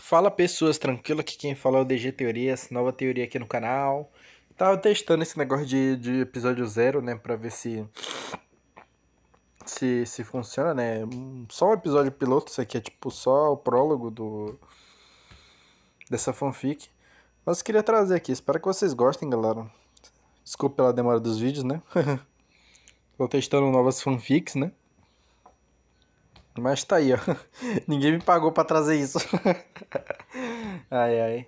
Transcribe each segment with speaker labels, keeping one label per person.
Speaker 1: Fala pessoas, tranquilo, aqui quem fala é o DG Teorias, nova teoria aqui no canal. Tava testando esse negócio de episódio zero, né, pra ver se funciona, né. Só um episódio piloto, isso aqui é tipo só o prólogo dessa fanfic. Mas queria trazer aqui, espero que vocês gostem, galera. Desculpa pela demora dos vídeos, né. Tô testando novas fanfics, né. Mas tá aí, ó. Ninguém me pagou pra trazer isso. Ai, ai.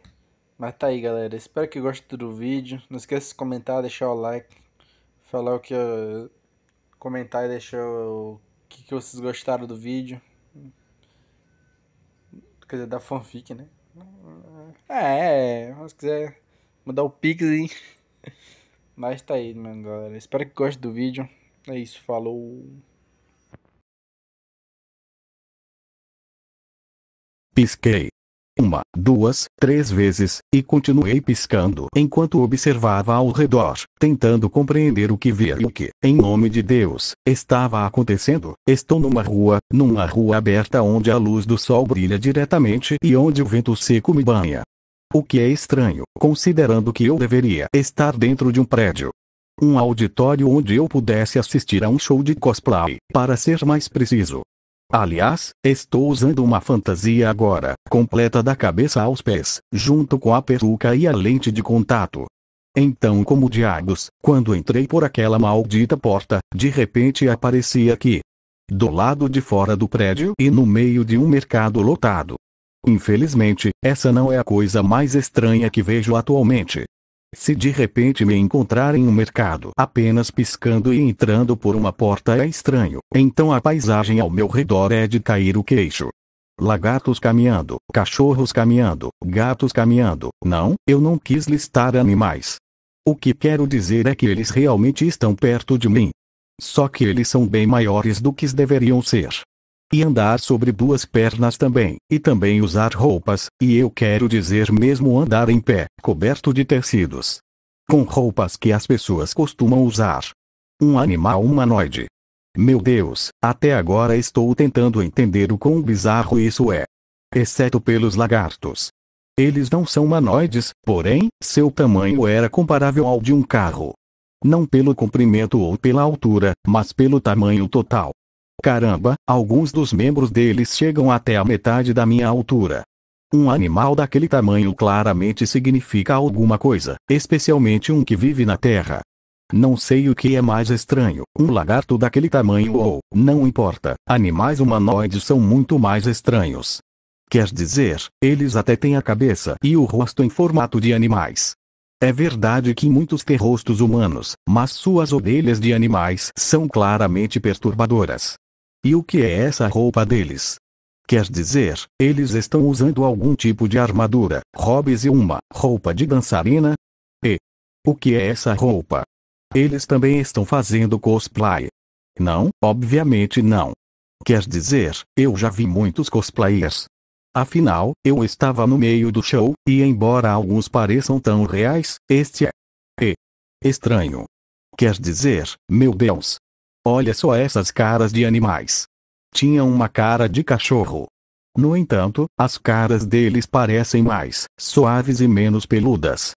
Speaker 1: Mas tá aí, galera. Espero que gostem do vídeo. Não esqueça de comentar, deixar o like. Falar o que comentar e deixar o que vocês gostaram do vídeo. Quer dizer, da fanfic, né? Se quiser mudar o pix, hein? Mas tá aí, mano, galera. Espero que gostem do vídeo. É isso, falou.
Speaker 2: Pisquei. 1, 2, 3 vezes, e continuei piscando enquanto observava ao redor, tentando compreender o que via e o que, em nome de Deus, estava acontecendo. Estou numa rua aberta onde a luz do sol brilha diretamente e onde o vento seco me banha. O que é estranho, considerando que eu deveria estar dentro de um prédio. Um auditório onde eu pudesse assistir a um show de cosplay, para ser mais preciso. Aliás, estou usando uma fantasia agora, completa da cabeça aos pés, junto com a peruca e a lente de contato. Então, como diabos, quando entrei por aquela maldita porta, de repente apareci aqui. Do lado de fora do prédio e no meio de um mercado lotado. Infelizmente, essa não é a coisa mais estranha que vejo atualmente. Se de repente me encontrar em um mercado apenas piscando e entrando por uma porta é estranho, então a paisagem ao meu redor é de cair o queixo. Lagartos caminhando, cachorros caminhando, gatos caminhando. Não, eu não quis listar animais. O que quero dizer é que eles realmente estão perto de mim. Só que eles são bem maiores do que deveriam ser. E andar sobre duas pernas também, e também usar roupas, e eu quero dizer mesmo andar em pé, coberto de tecidos. Com roupas que as pessoas costumam usar. Um animal humanoide. Meu Deus, até agora estou tentando entender o quão bizarro isso é. Exceto pelos lagartos. Eles não são humanoides, porém, seu tamanho era comparável ao de um carro. Não pelo comprimento ou pela altura, mas pelo tamanho total. Caramba, alguns dos membros deles chegam até a metade da minha altura. Um animal daquele tamanho claramente significa alguma coisa, especialmente um que vive na terra. Não sei o que é mais estranho, um lagarto daquele tamanho ou, não importa, animais humanoides são muito mais estranhos. Quer dizer, eles até têm a cabeça e o rosto em formato de animais. É verdade que muitos têm rostos humanos, mas suas orelhas de animais são claramente perturbadoras. E o que é essa roupa deles? Quer dizer, eles estão usando algum tipo de armadura, hobbies e uma roupa de dançarina? E o que é essa roupa? Eles também estão fazendo cosplay? Não, obviamente não. Quer dizer, eu já vi muitos cosplayers. Afinal, eu estava no meio do show, e embora alguns pareçam tão reais, este é estranho. Quer dizer, meu Deus. Olha só essas caras de animais. Tinham uma cara de cachorro. No entanto, as caras deles parecem mais suaves e menos peludas.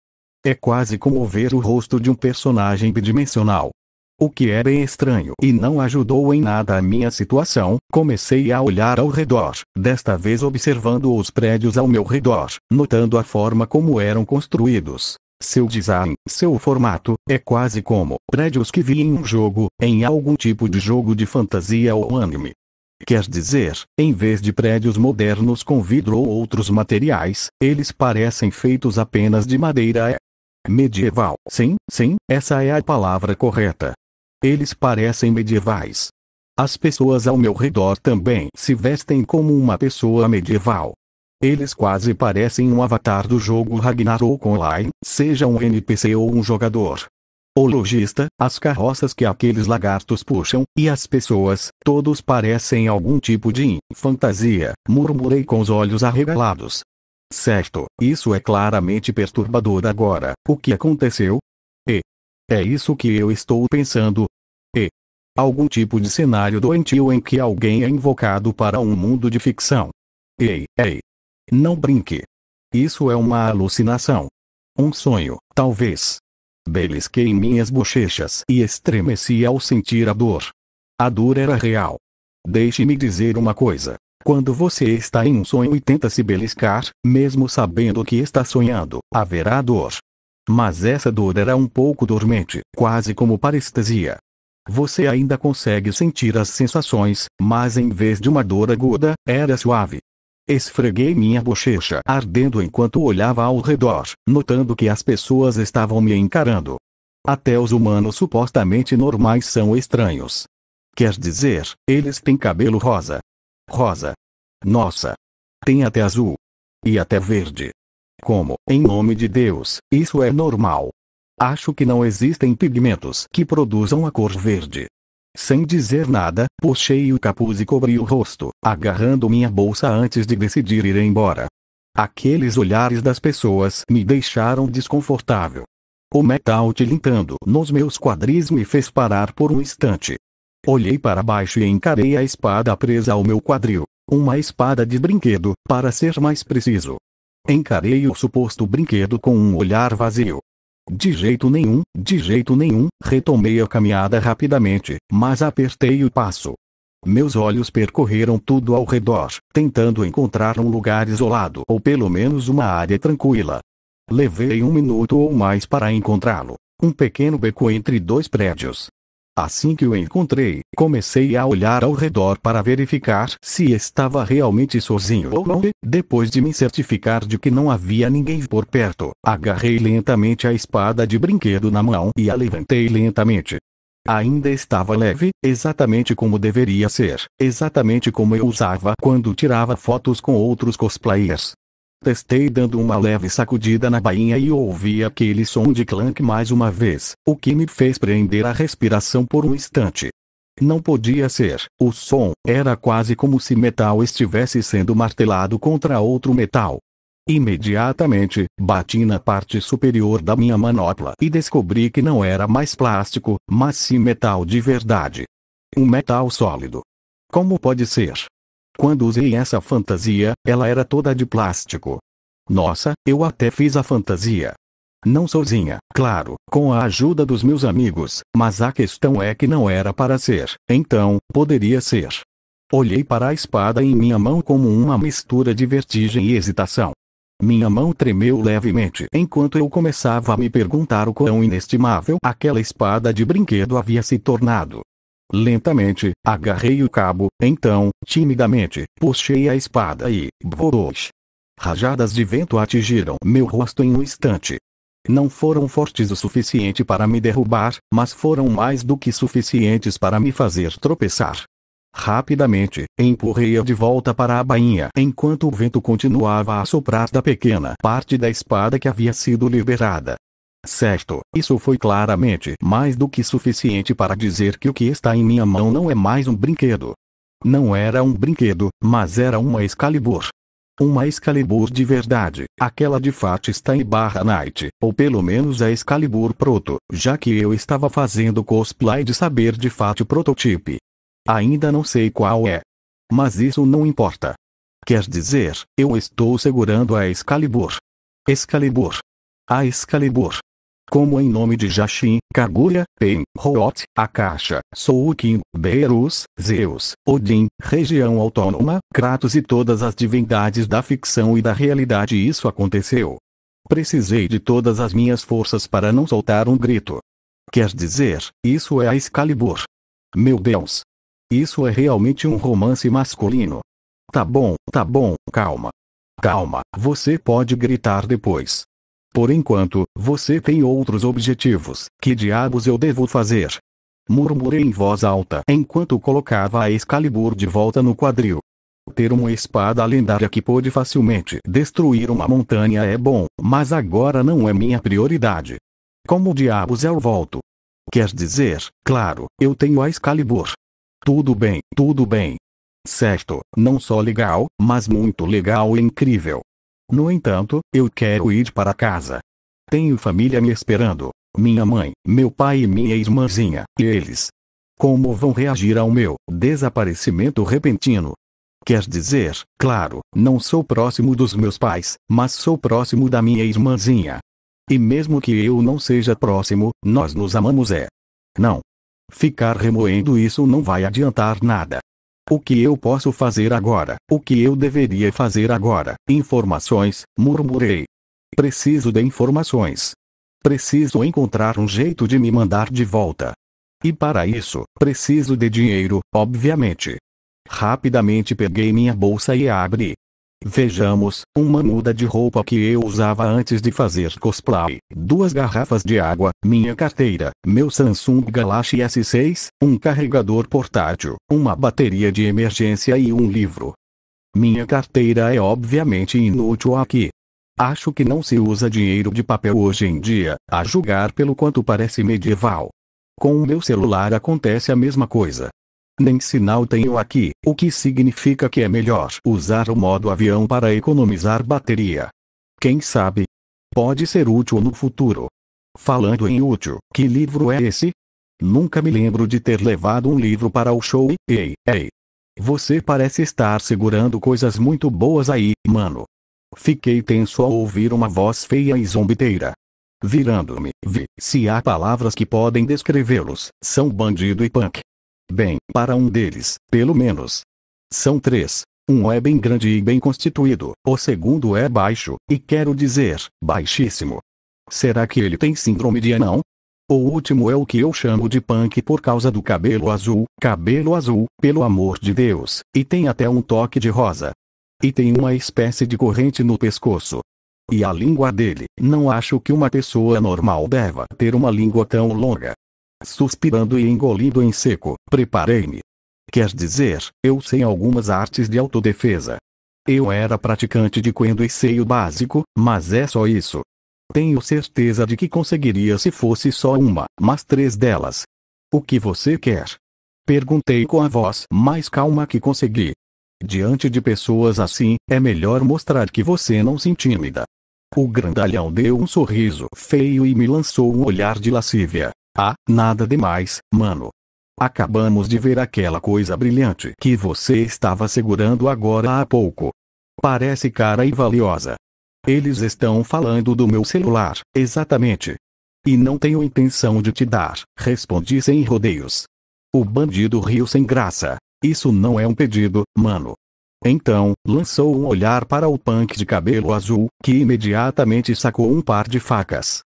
Speaker 2: É quase como ver o rosto de um personagem bidimensional. O que é bem estranho e não ajudou em nada a minha situação, comecei a olhar ao redor, desta vez observando os prédios ao meu redor, notando a forma como eram construídos. Seu design, seu formato, é quase como prédios que vi em um jogo, em algum tipo de jogo de fantasia ou anime. Quer dizer, em vez de prédios modernos com vidro ou outros materiais, eles parecem feitos apenas de madeira. Medieval. Sim, essa é a palavra correta. Eles parecem medievais. As pessoas ao meu redor também se vestem como uma pessoa medieval. Eles quase parecem um avatar do jogo Ragnarok Online, seja um NPC ou um jogador. O lojista, as carroças que aqueles lagartos puxam, e as pessoas, todos parecem algum tipo de fantasia, murmurei com os olhos arregalados. Certo, isso é claramente perturbador agora. O que aconteceu? É isso que eu estou pensando. Algum tipo de cenário doentio em que alguém é invocado para um mundo de ficção. Ei, Não brinque. Isso é uma alucinação. Um sonho, talvez. Belisquei minhas bochechas e estremeci ao sentir a dor. A dor era real. Deixe-me dizer uma coisa. Quando você está em um sonho e tenta se beliscar, mesmo sabendo que está sonhando, haverá dor. Mas essa dor era um pouco dormente, quase como parestesia. Você ainda consegue sentir as sensações, mas em vez de uma dor aguda, era suave. Esfreguei minha bochecha ardendo enquanto olhava ao redor, notando que as pessoas estavam me encarando. Até os humanos supostamente normais são estranhos. Quer dizer, eles têm cabelo rosa. Rosa. Nossa. Tem até azul. E até verde. Como, em nome de Deus, isso é normal? Acho que não existem pigmentos que produzam a cor verde. Sem dizer nada, puxei o capuz e cobri o rosto, agarrando minha bolsa antes de decidir ir embora. Aqueles olhares das pessoas me deixaram desconfortável. O metal tilintando nos meus quadris me fez parar por um instante. Olhei para baixo e encarei a espada presa ao meu quadril. Uma espada de brinquedo, para ser mais preciso. Encarei o suposto brinquedo com um olhar vazio. De jeito nenhum, retomei a caminhada rapidamente, mas apertei o passo. Meus olhos percorreram tudo ao redor, tentando encontrar um lugar isolado ou pelo menos uma área tranquila. Levei 1 minuto ou mais para encontrá-lo. Um pequeno beco entre 2 prédios. Assim que o encontrei, comecei a olhar ao redor para verificar se estava realmente sozinho ou não. Depois de me certificar de que não havia ninguém por perto, agarrei lentamente a espada de brinquedo na mão e a levantei lentamente. Ainda estava leve, exatamente como deveria ser, exatamente como eu usava quando tirava fotos com outros cosplayers. Testei dando uma leve sacudida na bainha e ouvi aquele som de clank mais uma vez, o que me fez prender a respiração por um instante. Não podia ser, o som era quase como se metal estivesse sendo martelado contra outro metal. Imediatamente, bati na parte superior da minha manopla e descobri que não era mais plástico, mas sim metal de verdade. Um metal sólido. Como pode ser? Quando usei essa fantasia, ela era toda de plástico. Nossa, eu até fiz a fantasia. Não sozinha, claro, com a ajuda dos meus amigos, mas a questão é que não era para ser, então, poderia ser. Olhei para a espada em minha mão como uma mistura de vertigem e hesitação. Minha mão tremeu levemente enquanto eu começava a me perguntar o quão inestimável aquela espada de brinquedo havia se tornado. Lentamente, agarrei o cabo, então, timidamente, puxei a espada e, borosh. Rajadas de vento atingiram meu rosto em um instante. Não foram fortes o suficiente para me derrubar, mas foram mais do que suficientes para me fazer tropeçar. Rapidamente, empurrei-a de volta para a bainha enquanto o vento continuava a soprar da pequena parte da espada que havia sido liberada. Certo, isso foi claramente mais do que suficiente para dizer que o que está em minha mão não é mais um brinquedo. Não era um brinquedo, mas era uma Excalibur. Uma Excalibur de verdade, aquela de fato está em Night, ou pelo menos a Excalibur Proto, já que eu estava fazendo cosplay de saber de fato Prototype. Ainda não sei qual é. Mas isso não importa. Quer dizer, eu estou segurando a Excalibur. Excalibur. A Excalibur. Como em nome de Jashin, Kaguya, Pen, Root, Akasha, Soukin, Beerus, Zeus, Odin, região autônoma, Kratos e todas as divindades da ficção e da realidade isso aconteceu. Precisei de todas as minhas forças para não soltar um grito. Quer dizer, isso é a Excalibur. Meu Deus! Isso é realmente um romance masculino. Tá bom, calma. Calma, você pode gritar depois. Por enquanto, você tem outros objetivos. Que diabos eu devo fazer? Murmurei em voz alta enquanto colocava a Excalibur de volta no quadril. Ter uma espada lendária que pôde facilmente destruir uma montanha é bom, mas agora não é minha prioridade. Como diabos eu volto? Quer dizer, claro, eu tenho a Excalibur. Tudo bem. Certo, não só legal, mas muito legal e incrível. No entanto, eu quero ir para casa. Tenho família me esperando. Minha mãe, meu pai e minha irmãzinha. E eles? Como vão reagir ao meu desaparecimento repentino? Quer dizer, claro, não sou próximo dos meus pais, mas sou próximo da minha irmãzinha. E mesmo que eu não seja próximo, nós nos amamos Não. Ficar remoendo isso não vai adiantar nada. O que eu posso fazer agora? O que eu deveria fazer agora? Informações, murmurei. Preciso de informações. Preciso encontrar um jeito de me mandar de volta. E para isso, preciso de dinheiro, obviamente. Rapidamente peguei minha bolsa e abri. Vejamos, uma muda de roupa que eu usava antes de fazer cosplay, 2 garrafas de água, minha carteira, meu Samsung Galaxy S6, um carregador portátil, uma bateria de emergência e um livro. Minha carteira é obviamente inútil aqui. Acho que não se usa dinheiro de papel hoje em dia, a julgar pelo quanto parece medieval. Com o meu celular acontece a mesma coisa. Nem sinal tenho aqui, o que significa que é melhor usar o modo avião para economizar bateria. Quem sabe? Pode ser útil no futuro. Falando em útil, que livro é esse? Nunca me lembro de ter levado um livro para o show. Ei. Você parece estar segurando coisas muito boas aí, mano. Fiquei tenso ao ouvir uma voz feia e zombeteira. Virando-me, vi, se há palavras que podem descrevê-los, são bandido e punk. Bem, para um deles, pelo menos. São 3. Um é bem grande e bem constituído, o segundo é baixo, e quero dizer, baixíssimo. Será que ele tem síndrome de anão? O último é o que eu chamo de punk por causa do cabelo azul, pelo amor de Deus, e tem até um toque de rosa. E tem uma espécie de corrente no pescoço. E a língua dele, não acho que uma pessoa normal deva ter uma língua tão longa. Suspirando e engolindo em seco, preparei-me. Quer dizer, eu sei algumas artes de autodefesa. Eu era praticante de Kendo e sei o básico, mas é só isso. Tenho certeza de que conseguiria se fosse só uma, mas 3 delas. O que você quer? Perguntei com a voz mais calma que consegui. Diante de pessoas assim, é melhor mostrar que você não se intimida. O grandalhão deu um sorriso feio e me lançou um olhar de lascívia. Ah, nada demais, mano. Acabamos de ver aquela coisa brilhante que você estava segurando agora há pouco. Parece cara e valiosa. Eles estão falando do meu celular, exatamente. E não tenho intenção de te dar, respondi sem rodeios. O bandido riu sem graça. Isso não é um pedido, mano. Então, lançou um olhar para o punk de cabelo azul, que imediatamente sacou um par de facas.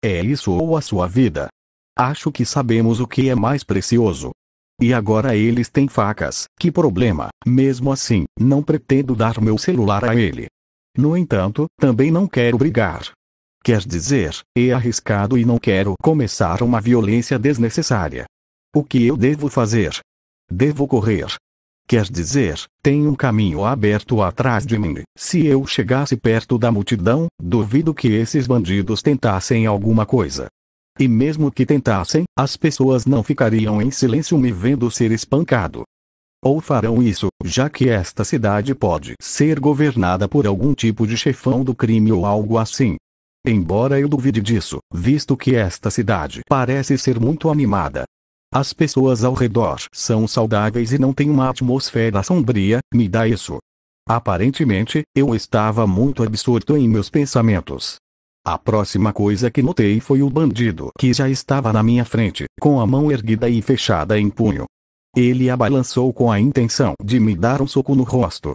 Speaker 2: É isso ou a sua vida? Acho que sabemos o que é mais precioso. E agora eles têm facas, que problema, mesmo assim, não pretendo dar meu celular a ele. No entanto, também não quero brigar. Quer dizer, é arriscado e não quero começar uma violência desnecessária. O que eu devo fazer? Devo correr. Quer dizer, tem um caminho aberto atrás de mim. Se eu chegasse perto da multidão, duvido que esses bandidos tentassem alguma coisa. E mesmo que tentassem, as pessoas não ficariam em silêncio me vendo ser espancado. Ou farão isso, já que esta cidade pode ser governada por algum tipo de chefão do crime ou algo assim. Embora eu duvide disso, visto que esta cidade parece ser muito animada. As pessoas ao redor são saudáveis e não têm uma atmosfera sombria, me dá isso. Aparentemente, eu estava muito absorto em meus pensamentos. A próxima coisa que notei foi o bandido que já estava na minha frente, com a mão erguida e fechada em punho. Ele a balançou com a intenção de me dar um soco no rosto.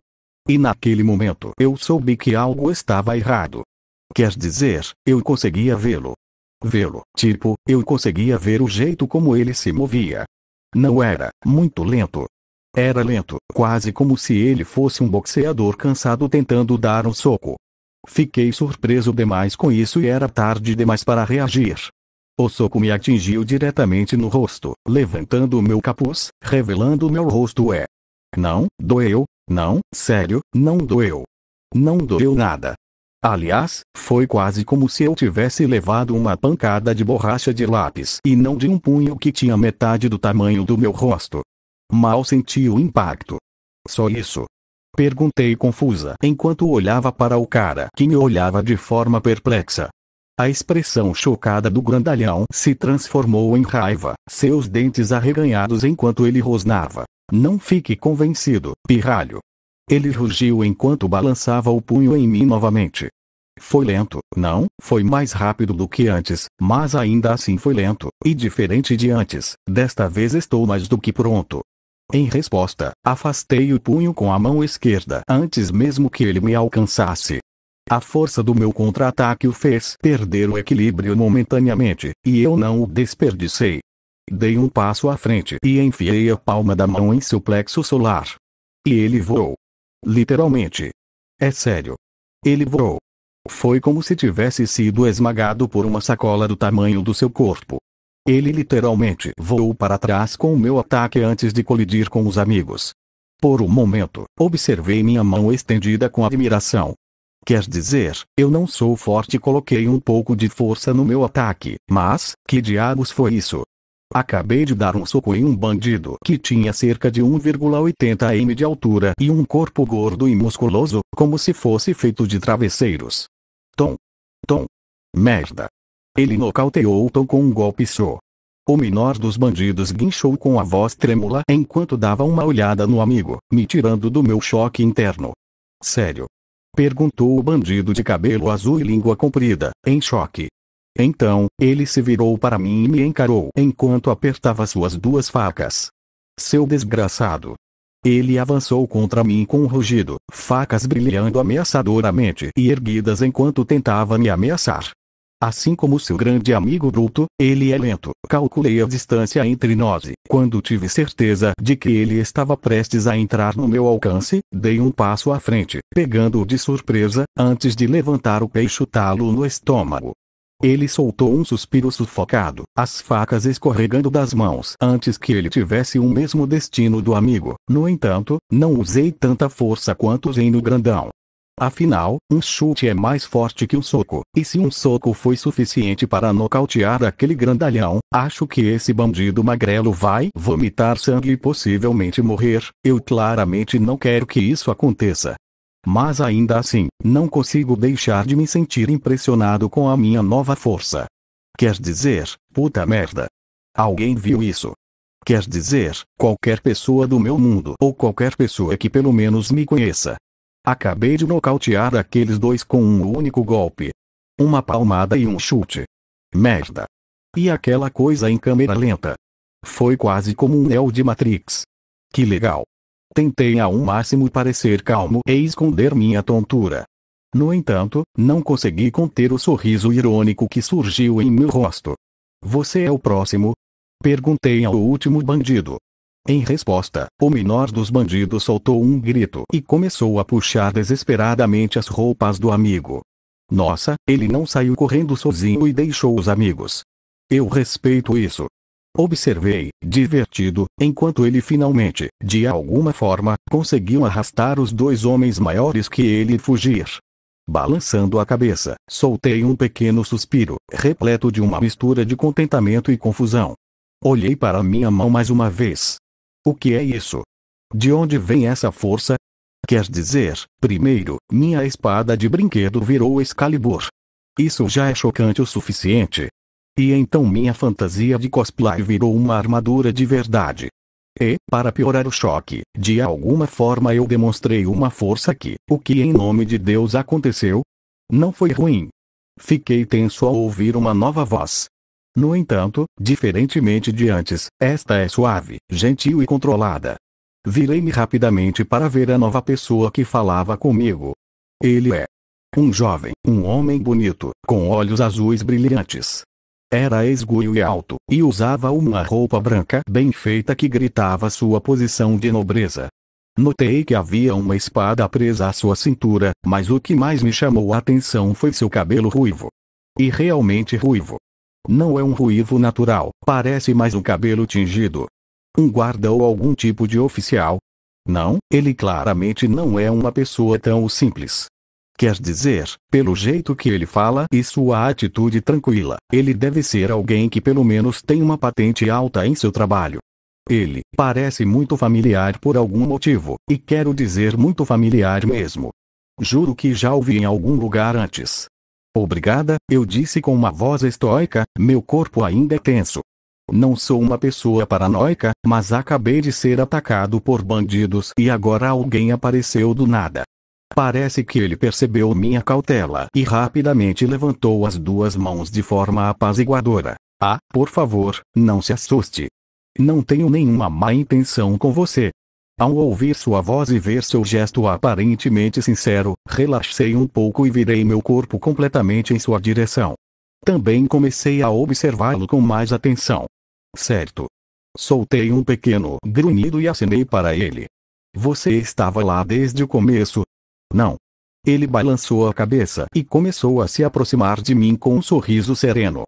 Speaker 2: E naquele momento eu soube que algo estava errado. Quer dizer, eu conseguia vê-lo. Tipo, eu conseguia ver o jeito como ele se movia. Não era muito lento. Era lento, quase como se ele fosse um boxeador cansado tentando dar um soco. Fiquei surpreso demais com isso e era tarde demais para reagir. O soco me atingiu diretamente no rosto, levantando o meu capuz, revelando o meu rosto. Não, doeu, não, sério, não doeu. Não doeu nada. Aliás, foi quase como se eu tivesse levado uma pancada de borracha de lápis e não de um punho que tinha metade do tamanho do meu rosto. Mal senti o impacto. Só isso? Perguntei confusa enquanto olhava para o cara que me olhava de forma perplexa. A expressão chocada do grandalhão se transformou em raiva, seus dentes arreganhados enquanto ele rosnava. Não fique convencido, pirralho. Ele rugiu enquanto balançava o punho em mim novamente. Foi lento, não, foi mais rápido do que antes, mas ainda assim foi lento, e diferente de antes, desta vez estou mais do que pronto. Em resposta, afastei o punho com a mão esquerda antes mesmo que ele me alcançasse. A força do meu contra-ataque o fez perder o equilíbrio momentaneamente, e eu não o desperdicei. Dei um passo à frente e enfiei a palma da mão em seu plexo solar. E ele voou. Literalmente. É sério. Ele voou. Foi como se tivesse sido esmagado por uma sacola do tamanho do seu corpo. Ele literalmente voou para trás com o meu ataque antes de colidir com os amigos. Por um momento, observei minha mão estendida com admiração. Quer dizer, eu não sou forte e coloquei um pouco de força no meu ataque, mas, que diabos foi isso? Acabei de dar um soco em um bandido que tinha cerca de 1,80 m de altura e um corpo gordo e musculoso, como se fosse feito de travesseiros. Tom. Merda. Ele nocauteou Tom com um golpe só. O menor dos bandidos guinchou com a voz trêmula enquanto dava uma olhada no amigo, me tirando do meu choque interno. Sério? Perguntou o bandido de cabelo azul e língua comprida, em choque. Então, ele se virou para mim e me encarou enquanto apertava suas duas facas. Seu desgraçado. Ele avançou contra mim com um rugido, facas brilhando ameaçadoramente e erguidas enquanto tentava me ameaçar. Assim como seu grande amigo bruto, ele é lento. Calculei a distância entre nós e, quando tive certeza de que ele estava prestes a entrar no meu alcance, dei um passo à frente, pegando-o de surpresa, antes de levantar o pé e chutá-lo no estômago. Ele soltou um suspiro sufocado, as facas escorregando das mãos antes que ele tivesse o mesmo destino do amigo. No entanto, não usei tanta força quanto usei no grandão. Afinal, um chute é mais forte que um soco, e se um soco foi suficiente para nocautear aquele grandalhão, acho que esse bandido magrelo vai vomitar sangue e possivelmente morrer. Eu claramente não quero que isso aconteça. Mas ainda assim, não consigo deixar de me sentir impressionado com a minha nova força. Quer dizer, puta merda. Alguém viu isso? Quer dizer, qualquer pessoa do meu mundo ou qualquer pessoa que pelo menos me conheça. Acabei de nocautear aqueles dois com um único golpe. Uma palmada e um chute. Merda. E aquela coisa em câmera lenta. Foi quase como um Neo de Matrix. Que legal. Tentei ao máximo parecer calmo e esconder minha tontura. No entanto, não consegui conter o sorriso irônico que surgiu em meu rosto. Você é o próximo? Perguntei ao último bandido. Em resposta, o menor dos bandidos soltou um grito e começou a puxar desesperadamente as roupas do amigo. Nossa, ele não saiu correndo sozinho e deixou os amigos. Eu respeito isso. Observei, divertido, enquanto ele finalmente, de alguma forma, conseguiu arrastar os dois homens maiores que ele e fugir. Balançando a cabeça, soltei um pequeno suspiro, repleto de uma mistura de contentamento e confusão. Olhei para minha mão mais uma vez. O que é isso? De onde vem essa força? Quer dizer, primeiro, minha espada de brinquedo virou Excalibur. Isso já é chocante o suficiente. E então minha fantasia de cosplay virou uma armadura de verdade. E, para piorar o choque, de alguma forma eu demonstrei uma força que, o que em nome de Deus aconteceu? Não foi ruim. Fiquei tenso ao ouvir uma nova voz. No entanto, diferentemente de antes, esta é suave, gentil e controlada. Virei-me rapidamente para ver a nova pessoa que falava comigo. Ele é um jovem, um homem bonito, com olhos azuis brilhantes. Era esguio e alto, e usava uma roupa branca bem feita que gritava sua posição de nobreza. Notei que havia uma espada presa à sua cintura, mas o que mais me chamou a atenção foi seu cabelo ruivo. E realmente ruivo. Não é um ruivo natural, parece mais um cabelo tingido. Um guarda ou algum tipo de oficial? Não, ele claramente não é uma pessoa tão simples. Quer dizer, pelo jeito que ele fala e sua atitude tranquila, ele deve ser alguém que pelo menos tem uma patente alta em seu trabalho. Ele parece muito familiar por algum motivo, e quero dizer muito familiar mesmo. Juro que já o vi em algum lugar antes. Obrigada, eu disse com uma voz estoica, meu corpo ainda é tenso. Não sou uma pessoa paranoica, mas acabei de ser atacado por bandidos e agora alguém apareceu do nada. Parece que ele percebeu minha cautela e rapidamente levantou as duas mãos de forma apaziguadora. Ah, por favor, não se assuste. Não tenho nenhuma má intenção com você. Ao ouvir sua voz e ver seu gesto aparentemente sincero, relaxei um pouco e virei meu corpo completamente em sua direção. Também comecei a observá-lo com mais atenção. Certo. Soltei um pequeno grunhido e acenei para ele. Você estava lá desde o começo? Não. Ele balançou a cabeça e começou a se aproximar de mim com um sorriso sereno.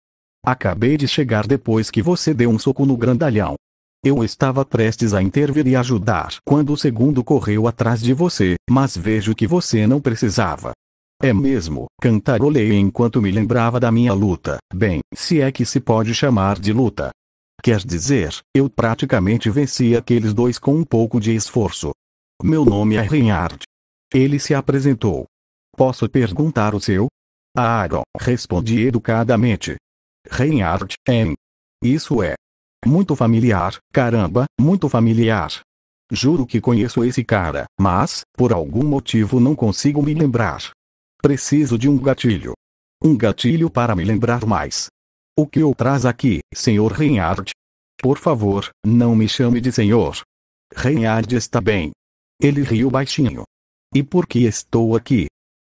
Speaker 2: Acabei de chegar depois que você deu um soco no grandalhão. Eu estava prestes a intervir e ajudar quando o segundo correu atrás de você, mas vejo que você não precisava. É mesmo, cantarolei enquanto me lembrava da minha luta. Bem, se é que se pode chamar de luta. Quer dizer, eu praticamente venci aqueles dois com um pouco de esforço. Meu nome é Reinhard. Ele se apresentou. Posso perguntar o seu? Aaron, respondi educadamente. Reinhard, Isso é. Muito familiar, caramba, muito familiar. Juro que conheço esse cara, mas, por algum motivo não consigo me lembrar. Preciso de um gatilho. Um gatilho para me lembrar mais. O que o traz aqui, Sr. Reinhard? Por favor, não me chame de senhor. Reinhard está bem. Ele riu baixinho. E por que estou aqui?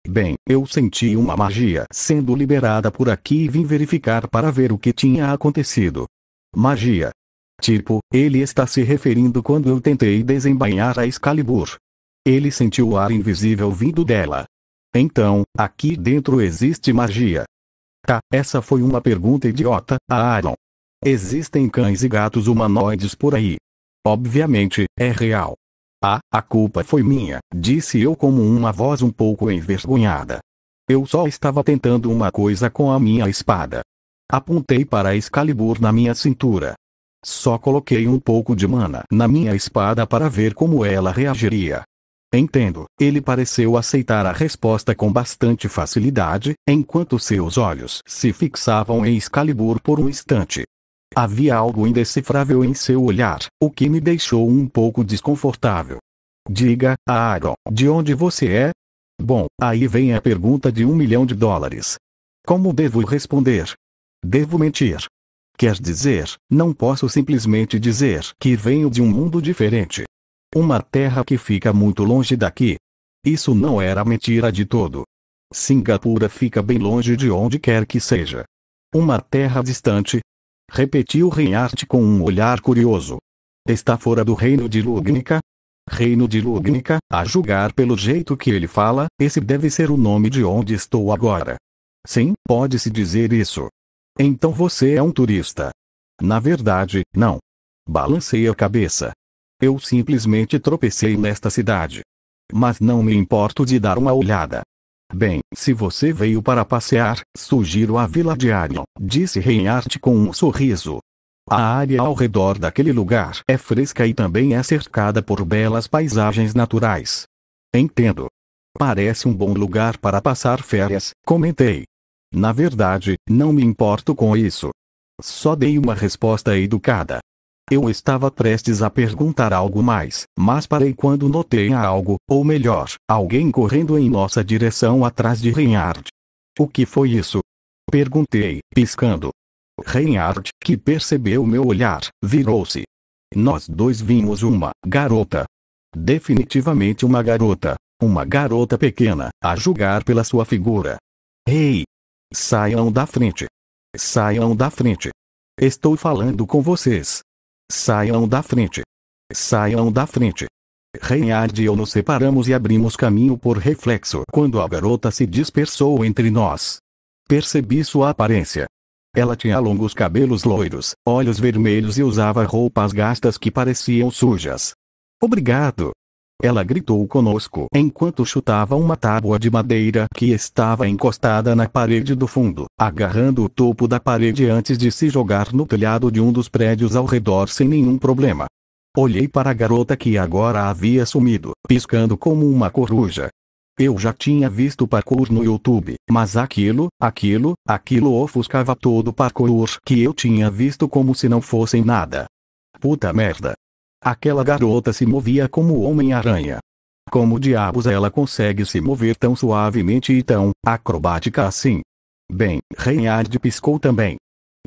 Speaker 2: Bem, eu senti uma magia sendo liberada por aqui e vim verificar para ver o que tinha acontecido. Magia. Tipo, ele está se referindo quando eu tentei desembainhar a Excalibur. Ele sentiu o ar invisível vindo dela. Então, aqui dentro existe magia. Tá, essa foi uma pergunta idiota, Aaron. Existem cães e gatos humanoides por aí. Obviamente, é real. Ah, a culpa foi minha, disse eu com uma voz um pouco envergonhada. Eu só estava tentando uma coisa com a minha espada. Apontei para a Excalibur na minha cintura. Só coloquei um pouco de mana na minha espada para ver como ela reagiria. Entendo, ele pareceu aceitar a resposta com bastante facilidade, enquanto seus olhos se fixavam em Excalibur por um instante. Havia algo indecifrável em seu olhar, o que me deixou um pouco desconfortável. Diga, Aaron, de onde você é? Bom, aí vem a pergunta de $1 milhão. Como devo responder? Devo mentir. Quer dizer, não posso simplesmente dizer que venho de um mundo diferente. Uma terra que fica muito longe daqui. Isso não era mentira de todo. Singapura fica bem longe de onde quer que seja. Uma terra distante? Repetiu Reinhard com um olhar curioso. Está fora do reino de Lugnica? Reino de Lugnica, a julgar pelo jeito que ele fala, esse deve ser o nome de onde estou agora. Sim, pode-se dizer isso. Então você é um turista. Na verdade, não. Balancei a cabeça. Eu simplesmente tropecei nesta cidade. Mas não me importo de dar uma olhada. Bem, se você veio para passear, sugiro a Vila de Arion, disse Reinhard com um sorriso. A área ao redor daquele lugar é fresca e também é cercada por belas paisagens naturais. Entendo. Parece um bom lugar para passar férias, comentei. Na verdade, não me importo com isso. Só dei uma resposta educada. Eu estava prestes a perguntar algo mais, mas parei quando notei algo, ou melhor, alguém correndo em nossa direção atrás de Reinhard. O que foi isso? Perguntei, piscando. Reinhard, que percebeu meu olhar, virou-se. Nós dois vimos uma garota. Definitivamente uma garota. Uma garota pequena, a julgar pela sua figura. Ei! Saiam da frente. Saiam da frente. Estou falando com vocês. Saiam da frente. Saiam da frente. Reinhard e eu nos separamos e abrimos caminho por reflexo quando a garota se dispersou entre nós. Percebi sua aparência. Ela tinha longos cabelos loiros, olhos vermelhos e usava roupas gastas que pareciam sujas. Obrigado! Ela gritou conosco enquanto chutava uma tábua de madeira que estava encostada na parede do fundo, agarrando o topo da parede antes de se jogar no telhado de um dos prédios ao redor sem nenhum problema. Olhei para a garota que agora havia sumido, piscando como uma coruja. Eu já tinha visto parkour no YouTube, mas aquilo ofuscava todo o parkour que eu tinha visto como se não fossem nada. Puta merda. Aquela garota se movia como o Homem-Aranha. Como diabos ela consegue se mover tão suavemente e tão acrobática assim? Bem, Reinhard piscou também.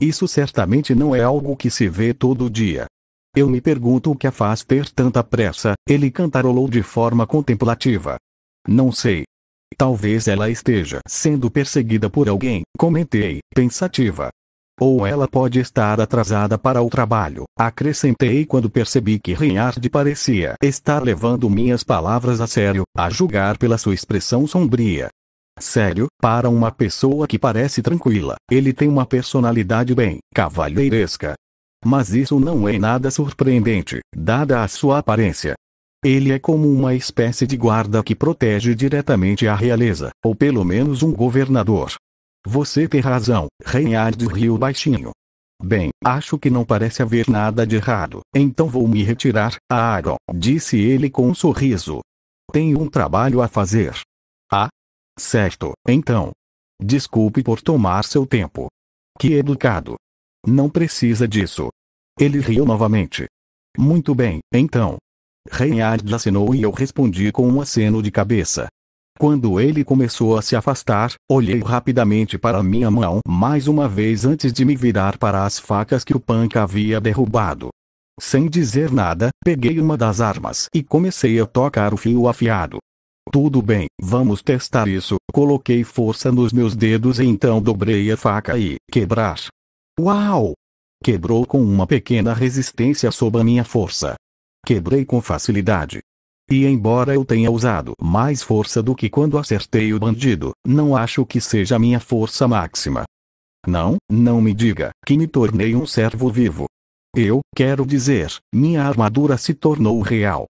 Speaker 2: Isso certamente não é algo que se vê todo dia. Eu me pergunto o que a faz ter tanta pressa, ele cantarolou de forma contemplativa. Não sei. Talvez ela esteja sendo perseguida por alguém, comentei, pensativa. Ou ela pode estar atrasada para o trabalho, acrescentei quando percebi que Reinhard parecia estar levando minhas palavras a sério, a julgar pela sua expressão sombria. Sério, para uma pessoa que parece tranquila, ele tem uma personalidade bem cavalheiresca. Mas isso não é nada surpreendente, dada a sua aparência. Ele é como uma espécie de guarda que protege diretamente a realeza, ou pelo menos um governador. Você tem razão, Reinhard riu baixinho. Bem, acho que não parece haver nada de errado, então vou me retirar, Aaron, disse ele com um sorriso. Tenho um trabalho a fazer. Ah? Certo, então. Desculpe por tomar seu tempo. Que educado. Não precisa disso. Ele riu novamente. Muito bem, então. Reinhard assinou e eu respondi com um aceno de cabeça. Quando ele começou a se afastar, olhei rapidamente para minha mão mais uma vez antes de me virar para as facas que o Punk havia derrubado. Sem dizer nada, peguei uma das armas e comecei a tocar o fio afiado. Tudo bem, vamos testar isso. Coloquei força nos meus dedos e então dobrei a faca e quebrar. Uau! Quebrou com uma pequena resistência sob a minha força. Quebrei com facilidade. E embora eu tenha usado mais força do que quando acertei o bandido, não acho que seja minha força máxima. Não me diga que me tornei um servo vivo. Eu quero dizer, minha armadura se tornou real.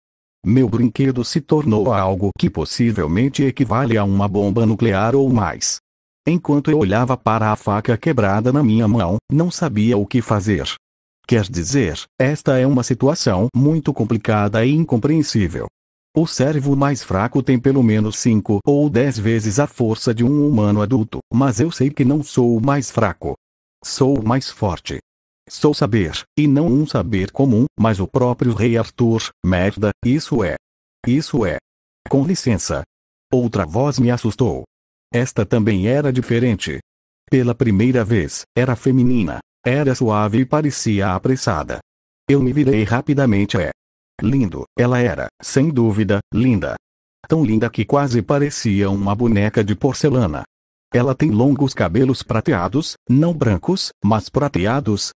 Speaker 2: Meu brinquedo se tornou algo que possivelmente equivale a uma bomba nuclear ou mais. Enquanto eu olhava para a faca quebrada na minha mão, não sabia o que fazer. Quer dizer, esta é uma situação muito complicada e incompreensível. O servo mais fraco tem pelo menos 5 ou 10 vezes a força de um humano adulto, mas eu sei que não sou o mais fraco. Sou o mais forte. Sou saber, e não um saber comum, mas o próprio Rei Arthur. Merda, isso é. Com licença. Outra voz me assustou. Esta também era diferente. Pela primeira vez, era feminina. Era suave e parecia apressada. Eu me virei rapidamente. Lindo, ela era, sem dúvida, linda. Tão linda que quase parecia uma boneca de porcelana. Ela tem longos cabelos prateados, não brancos, mas prateados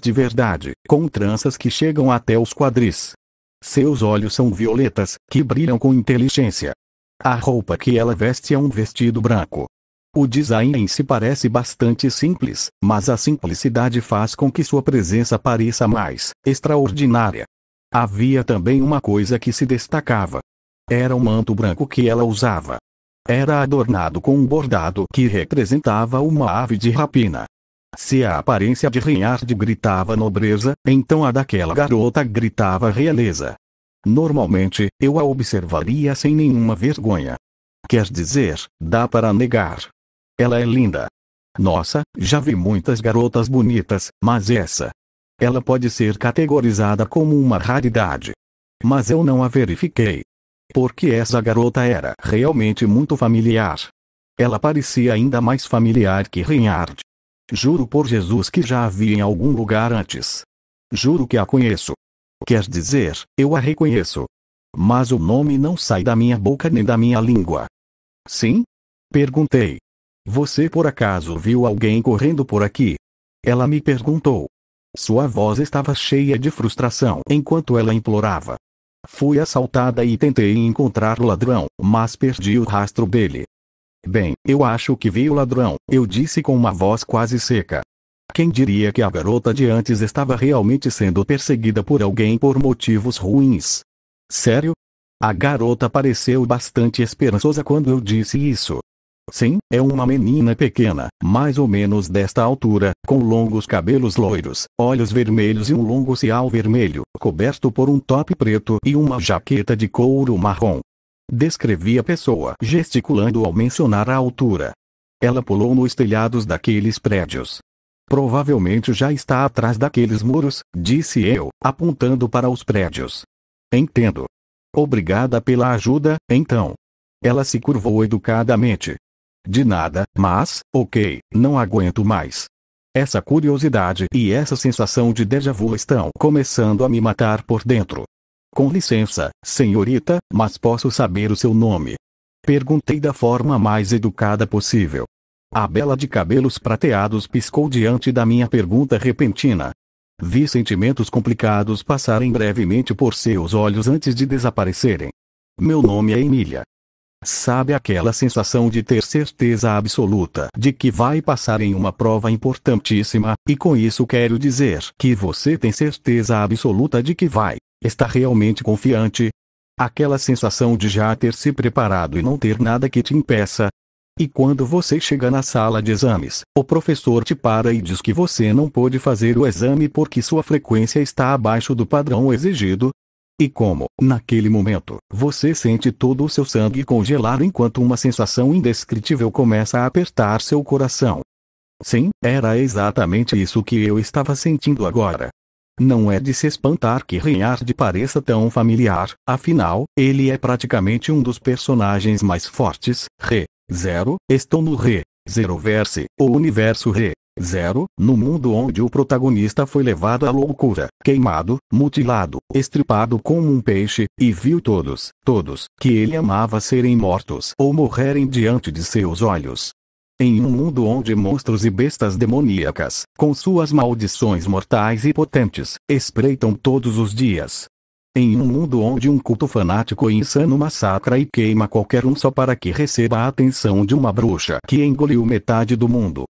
Speaker 2: de verdade, com tranças que chegam até os quadris. Seus olhos são violetas, que brilham com inteligência. A roupa que ela veste é um vestido branco. O design em si parece bastante simples, mas a simplicidade faz com que sua presença pareça mais extraordinária. Havia também uma coisa que se destacava. Era o manto branco que ela usava. Era adornado com um bordado que representava uma ave de rapina. Se a aparência de Reinhard gritava nobreza, então a daquela garota gritava realeza. Normalmente, eu a observaria sem nenhuma vergonha. Quer dizer, dá para negar. Ela é linda. Nossa, já vi muitas garotas bonitas, mas essa. Ela pode ser categorizada como uma raridade. Mas eu não a verifiquei. Porque essa garota era realmente muito familiar. Ela parecia ainda mais familiar que Reinhard. Juro por Jesus que já a vi em algum lugar antes. Juro que a conheço. Quer dizer, eu a reconheço. Mas o nome não sai da minha boca nem da minha língua. Sim? Perguntei. Você por acaso viu alguém correndo por aqui? Ela me perguntou. Sua voz estava cheia de frustração enquanto ela implorava. Fui assaltada e tentei encontrar o ladrão, mas perdi o rastro dele. Bem, eu acho que vi o ladrão, eu disse com uma voz quase seca. Quem diria que a garota de antes estava realmente sendo perseguida por alguém por motivos ruins? Sério? A garota pareceu bastante esperançosa quando eu disse isso. Sim, é uma menina pequena, mais ou menos desta altura, com longos cabelos loiros, olhos vermelhos e um longo cial vermelho, coberto por um top preto e uma jaqueta de couro marrom. Descrevi a pessoa gesticulando ao mencionar a altura. Ela pulou nos telhados daqueles prédios. Provavelmente já está atrás daqueles muros, disse eu, apontando para os prédios. Entendo. Obrigada pela ajuda, então. Ela se curvou educadamente. De nada, mas, ok, não aguento mais. Essa curiosidade e essa sensação de déjà vu estão começando a me matar por dentro. Com licença, senhorita, mas posso saber o seu nome? Perguntei da forma mais educada possível. A bela de cabelos prateados piscou diante da minha pergunta repentina. Vi sentimentos complicados passarem brevemente por seus olhos antes de desaparecerem. Meu nome é Emília. Sabe aquela sensação de ter certeza absoluta de que vai passar em uma prova importantíssima, e com isso quero dizer que você tem certeza absoluta de que vai estar realmente confiante? Aquela sensação de já ter se preparado e não ter nada que te impeça. E quando você chega na sala de exames, o professor te para e diz que você não pôde fazer o exame porque sua frequência está abaixo do padrão exigido. E como, naquele momento, você sente todo o seu sangue congelar enquanto uma sensação indescritível começa a apertar seu coração. Sim, era exatamente isso que eu estava sentindo agora. Não é de se espantar que Reinhard pareça tão familiar, afinal, ele é praticamente um dos personagens mais fortes. Re-Zero, estou no Re-Zero-verse, o universo Re-Zero, no mundo onde o protagonista foi levado à loucura, queimado, mutilado, estripado como um peixe, e viu todos, que ele amava serem mortos ou morrerem diante de seus olhos. Em um mundo onde monstros e bestas demoníacas, com suas maldições mortais e potentes, espreitam todos os dias. Em um mundo onde um culto fanático e insano massacra e queima qualquer um só para que receba a atenção de uma bruxa que engoliu metade do mundo.